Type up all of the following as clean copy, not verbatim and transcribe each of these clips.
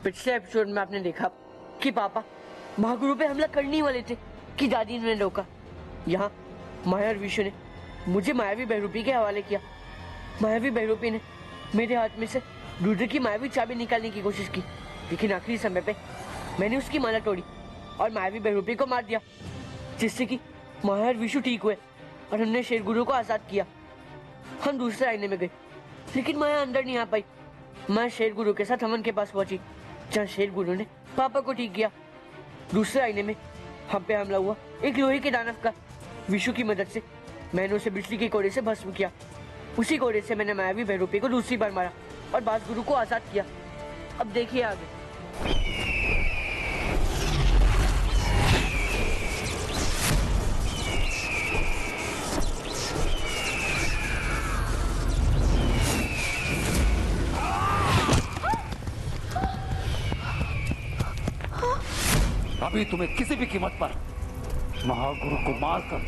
पिछले एपिसोड में आपने देखा कि पापा महागुरु पे हमला करने वाले थे कि दादी ने रोका। यहाँ माया और विशु ने मुझे मायावी बहरूपी के हवाले किया। मायावी बहरूपी ने मेरे हाथ में से रुद्र की मायावी चाबी निकालने की कोशिश की, लेकिन आखिरी समय पे मैंने उसकी माला तोड़ी और मायावी बहरूपी को मार दिया, जिससे कि माया और विशु ठीक हुए और हमने शेर गुरु को आजाद किया। हम दूसरे आईने में गए, लेकिन माया अंदर नहीं आ पाई। मैं शेर गुरु के साथ हमन के पास पहुंची, जहाँ शेर गुरु ने पापा को ठीक किया। दूसरे आईने में हम पे हमला हुआ एक लोहे के दानव का। विशु की मदद से मैंने उसे बिजली के कोड़े से भस्म किया। उसी कोड़े से मैंने मायावी बहरूपी को दूसरी बार मारा और बास गुरु को आजाद किया। अब देखिए आगे। अभी तुम्हें किसी भी कीमत पर महागुरु को मारकर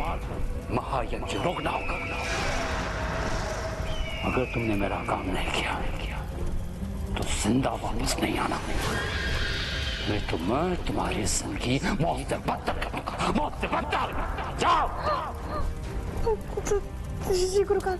महायज्ञ रोकना होगा। अगर तुमने मेरा काम नहीं किया तो जिंदा वापस नहीं आना। नहीं तो मैं तुम्हारी जिंदगी मौत से बदतर करूंगा, मौत से बदतर। जाओ। जी गुरुकाल।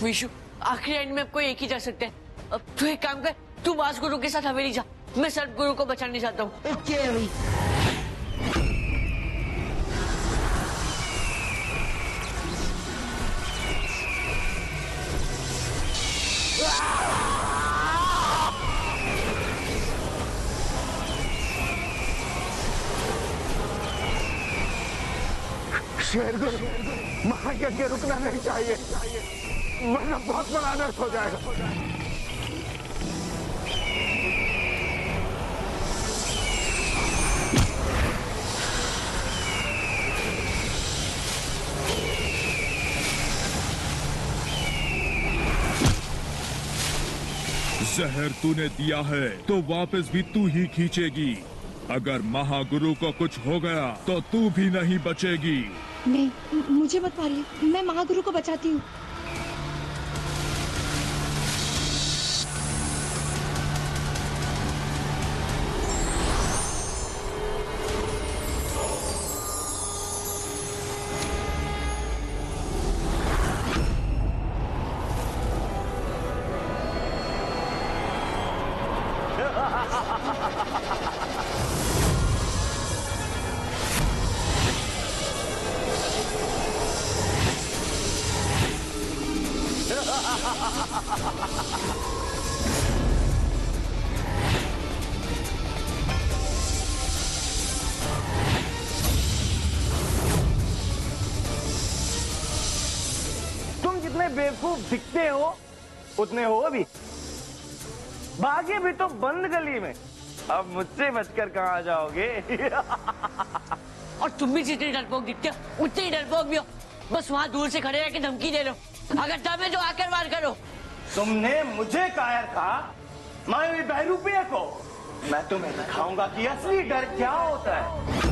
विशु आखिरी एंड में आपको एक ही जा सकते हैं। अब तू एक काम कर, तू बास गुरु के साथ हवेली जा। मैं सर्प गुरु को बचाने जाता हूँ। ओके अभी। शेर गुरु, महायज्ञ रुकना नहीं चाहिए, वरना बहुत बड़ा अनर्थ हो जाएगा। जहर तूने दिया है तो वापस भी तू ही खींचेगी। अगर महागुरु को कुछ हो गया तो तू भी नहीं बचेगी। नहीं, मुझे मत मारिए, मैं महागुरु को बचाती हूँ। तुम जितने बेवकूफ दिखते हो उतने हो भी। भागे भी तो बंद गली में, अब मुझसे बचकर कहाँ जाओगे? और तुम भी जितने डरपोक दिखते हो उतने ही डरपोक भी हो। बस वहाँ दूर से खड़े रह के धमकी दे रहे हो। अगर दम है तो आकर वार करो। तुमने मुझे कायर कहा, मायावी बहरूपिया को। मैं तुम्हें दिखाऊंगा कि असली डर क्या होता है।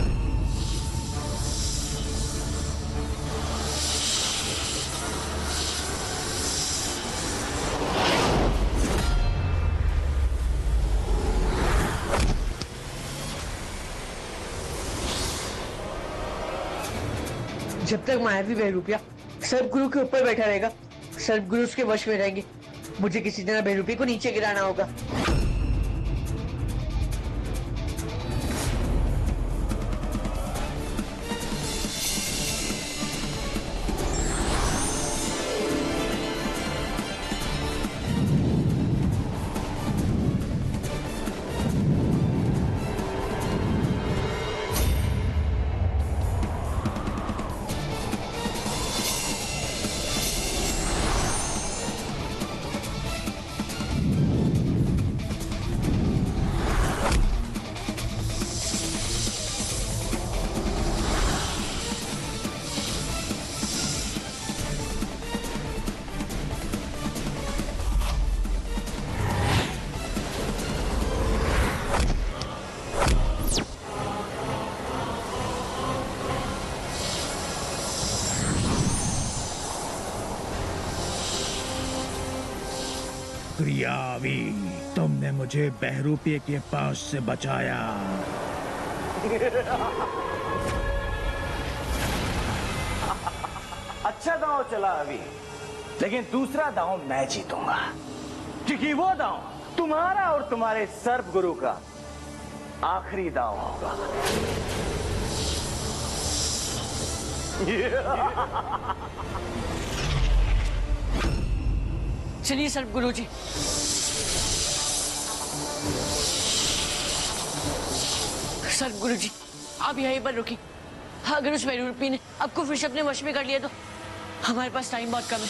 जब तक मायावी बहरूपिया सर्प गुरु के ऊपर बैठा रहेगा, सर्प गुरु उसके वश में रहेंगे। मुझे किसी तरह बहरूपी को नीचे गिराना होगा। शुक्रिया अभी, तुमने मुझे बहरूपी के पास से बचाया। अच्छा दांव चला अभी, लेकिन दूसरा दांव मैं जीतूंगा, क्योंकि वो दांव तुम्हारा और तुम्हारे सर्प गुरु का आखिरी दांव होगा। चलिए सर्प गुरु जी। सर्प गुरु जी, आप यहीं पर रुकिए। अगर उस बहरूपी ने आपको फिर से अपने वश में कर लिया तो हमारे पास टाइम बहुत कम है।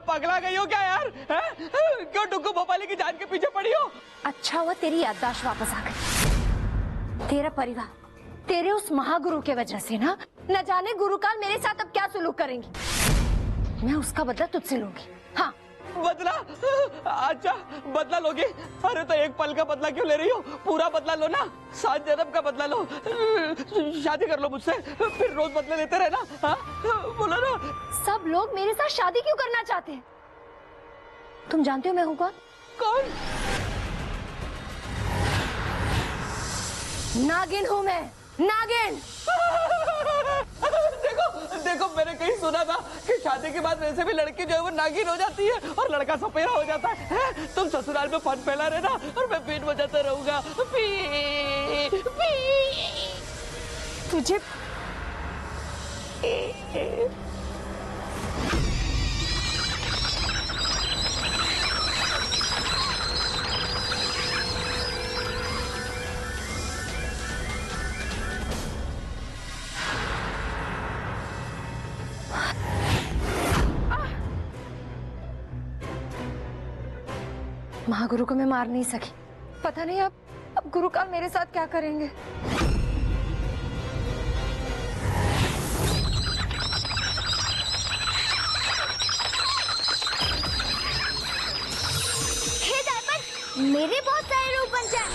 पगला गई हो क्या यार? क्यों टुक्कू भोपाली की जान के पीछे पड़ी हो? अच्छा हुआ तेरी याददाश्त वापस आ गई। तेरा परिवार तेरे उस महागुरु के वजह से ना, न जाने गुरुकाल मेरे साथ अब क्या सुलूक करेंगी। मैं उसका बदला तुझसे लूंगी। हाँ, बदला? अच्छा बदला लोगी? अरे तो एक पल का बदला क्यों ले रही हो? पूरा बदला लो ना, 7 जन्म का बदला लो। शादी कर लो मुझसे, फिर रोज बदले लेते रहना। हाँ बोलो ना। सब लोग मेरे साथ शादी क्यों करना चाहते हैं? तुम जानते हो मैं हूँ कौन? कौन? नागिन हूँ मैं, नागिन। देखो देखो, मैंने कहीं सुना था कि शादी के बाद वैसे भी लड़की जो है वो नागिन हो जाती है और लड़का सपेरा हो जाता है। तुम ससुराल में फन फैला रहना और मैं पेट बजाता रहूंगा। P, P. तुझे महागुरु को मैं मार नहीं सकी। पता नहीं अब गुरुकाल मेरे साथ क्या करेंगे। हे दर्पण, मेरे बहुत सारे रूप बन जाए।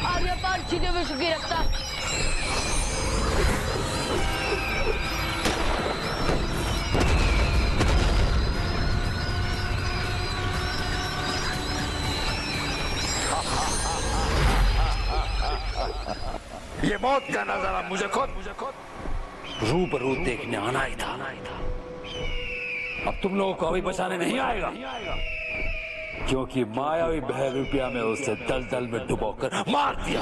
आर्यपार छिपे विश्व की रफ्तार। ये मौत का नजारा मुझे खुद रूबरू देखने आना ही था। अब तुम लोगों को अभी बचाने नहीं आएगा, क्योंकि मायावी बहरूपिया में उसे दलदल में डुबोकर मार दिया।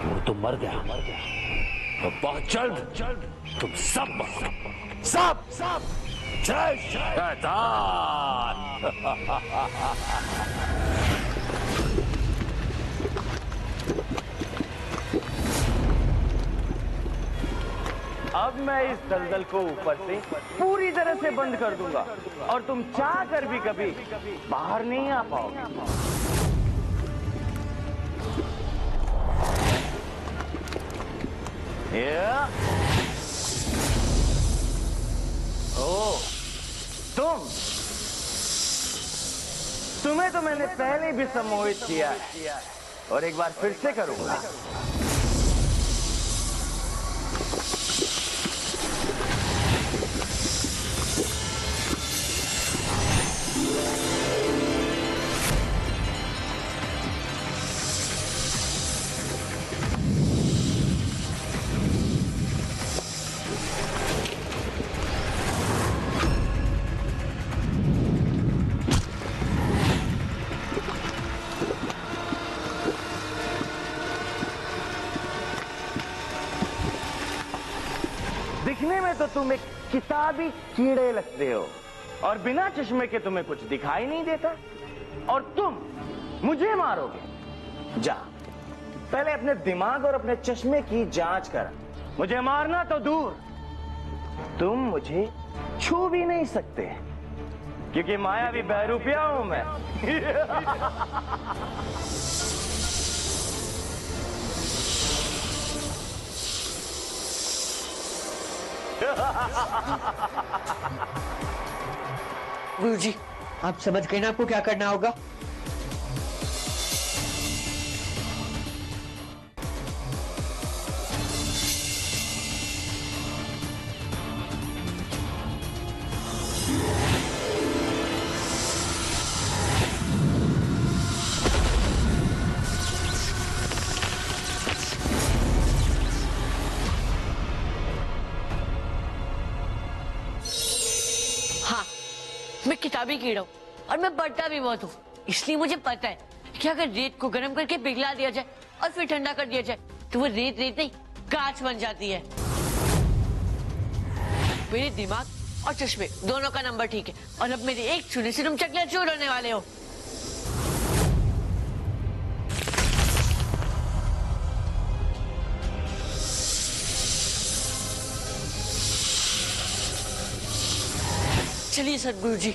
वो तो मर गया, तो बहुत जल्द तुम सब मरोगे, सब जय शैतान। अब मैं इस दलदल को ऊपर से पूरी तरह से बंद कर दूंगा और तुम चाह कर भी कभी बाहर नहीं आ पाओगे। ओ, तुम्हें तो मैंने पहले भी सम्मोहित किया है और एक बार फिर से करूंगा। तो तुम एक किताबी कीड़े लगते हो और बिना चश्मे के तुम्हें कुछ दिखाई नहीं देता और तुम मुझे मारोगे। जा, पहले अपने दिमाग और अपने चश्मे की जांच कर। मुझे मारना तो दूर, तुम मुझे छू भी नहीं सकते क्योंकि मायावी बहरूपिया हूं मैं। गुरुजी, आप समझ गए ना आपको क्या करना होगा? हाँ, मैं किताबी कीड़ा हूँ और मैं पढ़ता भी बहुत हूँ, इसलिए मुझे पता है कि अगर रेत को गर्म करके पिघला दिया जाए और फिर ठंडा कर दिया जाए तो वो रेत रेत नहीं कांच बन जाती है। मेरे दिमाग और चश्मे दोनों का नंबर ठीक है और अब मेरे एक छूने से तुम चकले चूर होने वाले हो। चलिए सदगुरु जी।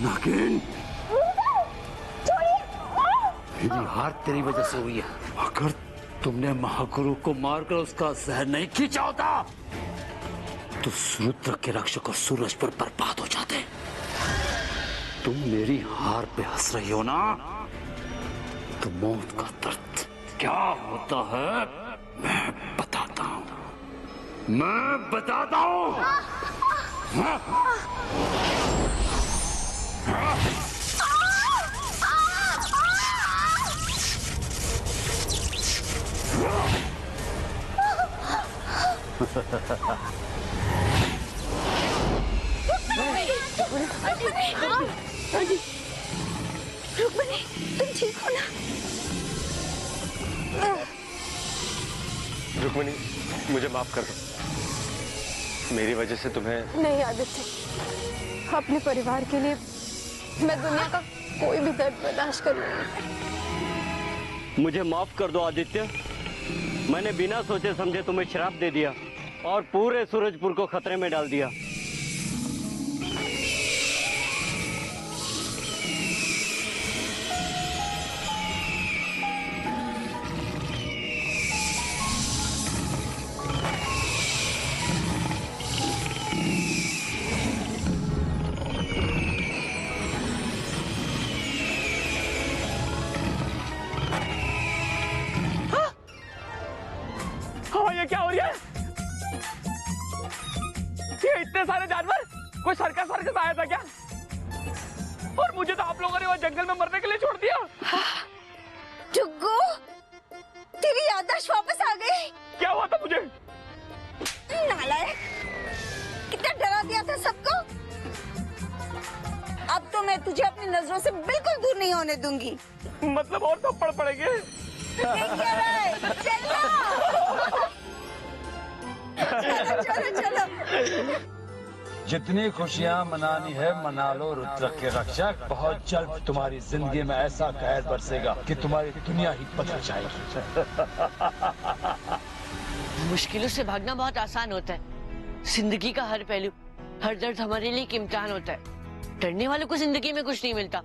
नागिन, मेरी हार तेरी वजह से हुई है। अगर तुमने महागुरु को मारकर उसका जहर नहीं खींचा होता तो रुद्र के रक्षक और सूरज पर बर्बाद हो जाते। तुम मेरी हार पे हंस रही हो ना, तो मौत का दर्द क्या होता है मैं बताता हूं, मैं बताता हूं। रुक्मिणी, तुम ठीक हो ना? रुक्मिणी, मुझे माफ कर दो। मेरी वजह से तुम्हें। नहीं आदित्य, अपने परिवार के लिए मैं दुनिया का कोई भी दर्द बर्दाश्त कर लूंगी। मुझे माफ कर दो आदित्य, मैंने बिना सोचे समझे तुम्हें श्राप दे दिया और पूरे सूरजपुर को खतरे में डाल दिया। हाँ, ये क्या हो रही है? ये इतने सारे जानवर, कोई सर्कस आया था क्या? और मुझे तो आप लोगों ने वहाँ जंगल में मरने के लिए छोड़ दिया। जुग्गू, तेरी याददाश्त वापस आ गई। क्या हुआ था मुझे? नालायक, कितना डरा दिया था सबको। अब तो मैं तुझे अपनी नजरों से बिल्कुल दूर नहीं होने दूंगी। मतलब और थप्पड़ पड़ेंगे? चलो चलो। जितनी खुशियां मनानी है मना लो रुद्र के रक्षक। बहुत जल्द तुम्हारी जिंदगी में ऐसा कहर बरसेगा कि तुम्हारी दुनिया ही बदल जाएगी। मुश्किलों से भागना बहुत आसान होता है। जिंदगी का हर पहलू, हर दर्द हमारे लिए एक इम्तिहान होता है। डरने वालों को जिंदगी में कुछ नहीं मिलता,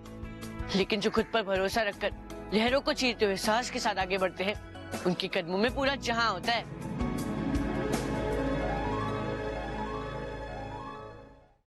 लेकिन जो खुद पर भरोसा रखकर लहरों को चीरते हुए साहस के साथ आगे बढ़ते हैं, उनके कदमों में पूरा जहां होता है।